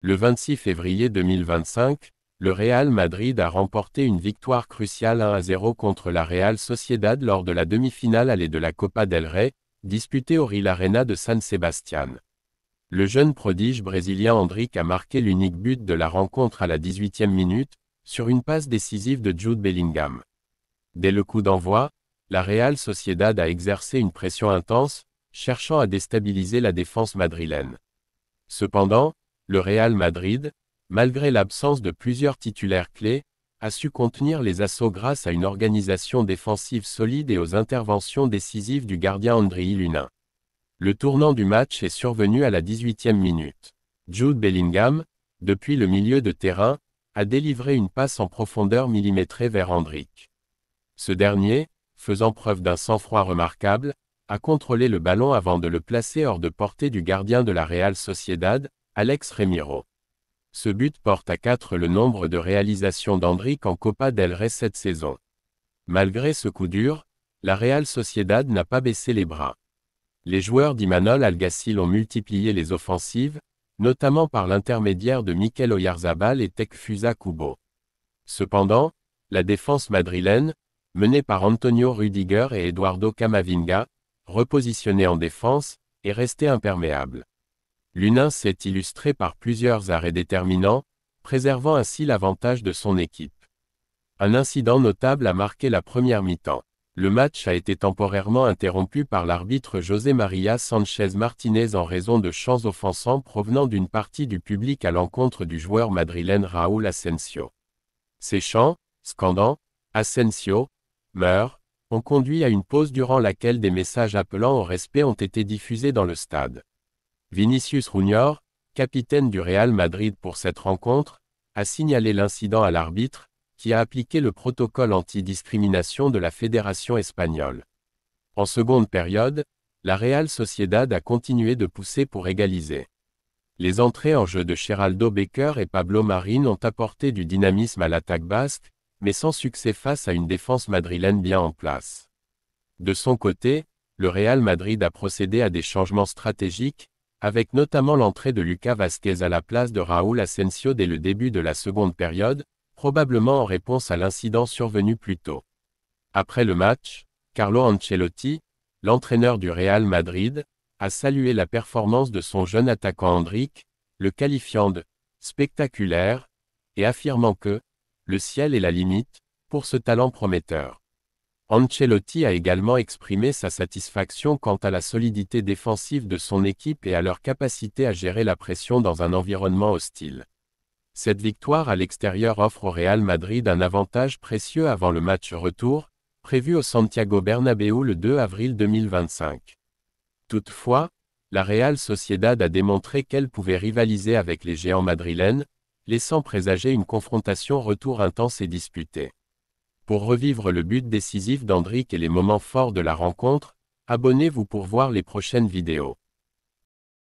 Le 26 février 2025, le Real Madrid a remporté une victoire cruciale 1-0 contre la Real Sociedad lors de la demi-finale allée de la Copa del Rey, disputée au Rial Arena de San Sebastián. Le jeune prodige brésilien Endrick a marqué l'unique but de la rencontre à la 18e minute, sur une passe décisive de Jude Bellingham. Dès le coup d'envoi, la Real Sociedad a exercé une pression intense, cherchant à déstabiliser la défense madrilène. Cependant, le Real Madrid, malgré l'absence de plusieurs titulaires clés, a su contenir les assauts grâce à une organisation défensive solide et aux interventions décisives du gardien Andriy Lunin. Le tournant du match est survenu à la 18e minute. Jude Bellingham, depuis le milieu de terrain, a délivré une passe en profondeur millimétrée vers Endrick. Ce dernier, faisant preuve d'un sang-froid remarquable, a contrôlé le ballon avant de le placer hors de portée du gardien de la Real Sociedad, Alex Remiro. Ce but porte à 4 le nombre de réalisations d'Endrick en Copa del Rey cette saison. Malgré ce coup dur, la Real Sociedad n'a pas baissé les bras. Les joueurs d'Imanol Alguacil ont multiplié les offensives, notamment par l'intermédiaire de Mikel Oyarzabal et Tekfusa Kubo. Cependant, la défense madrilène, menée par Antonio Rüdiger et Eduardo Camavinga, repositionnée en défense, est restée imperméable. Lunin s'est illustré par plusieurs arrêts déterminants, préservant ainsi l'avantage de son équipe. Un incident notable a marqué la première mi-temps. Le match a été temporairement interrompu par l'arbitre José María Sánchez Martínez en raison de chants offensants provenant d'une partie du public à l'encontre du joueur madrilène Raúl Asensio. Ces chants, scandant « Asensio, meurt », ont conduit à une pause durant laquelle des messages appelant au respect ont été diffusés dans le stade. Vinícius Junior, capitaine du Real Madrid pour cette rencontre, a signalé l'incident à l'arbitre, qui a appliqué le protocole anti-discrimination de la Fédération espagnole. En seconde période, la Real Sociedad a continué de pousser pour égaliser. Les entrées en jeu de Geraldo Becker et Pablo Marín ont apporté du dynamisme à l'attaque basque, mais sans succès face à une défense madrilène bien en place. De son côté, le Real Madrid a procédé à des changements stratégiques, avec notamment l'entrée de Lucas Vázquez à la place de Raúl Asensio dès le début de la seconde période, probablement en réponse à l'incident survenu plus tôt. Après le match, Carlo Ancelotti, l'entraîneur du Real Madrid, a salué la performance de son jeune attaquant Endrick, le qualifiant de « spectaculaire » et affirmant que « le ciel est la limite » pour ce talent prometteur. Ancelotti a également exprimé sa satisfaction quant à la solidité défensive de son équipe et à leur capacité à gérer la pression dans un environnement hostile. Cette victoire à l'extérieur offre au Real Madrid un avantage précieux avant le match retour, prévu au Santiago Bernabéu le 2 avril 2025. Toutefois, la Real Sociedad a démontré qu'elle pouvait rivaliser avec les géants madrilènes, laissant présager une confrontation retour intense et disputée. Pour revivre le but décisif d'Endrick et les moments forts de la rencontre, abonnez-vous pour voir les prochaines vidéos.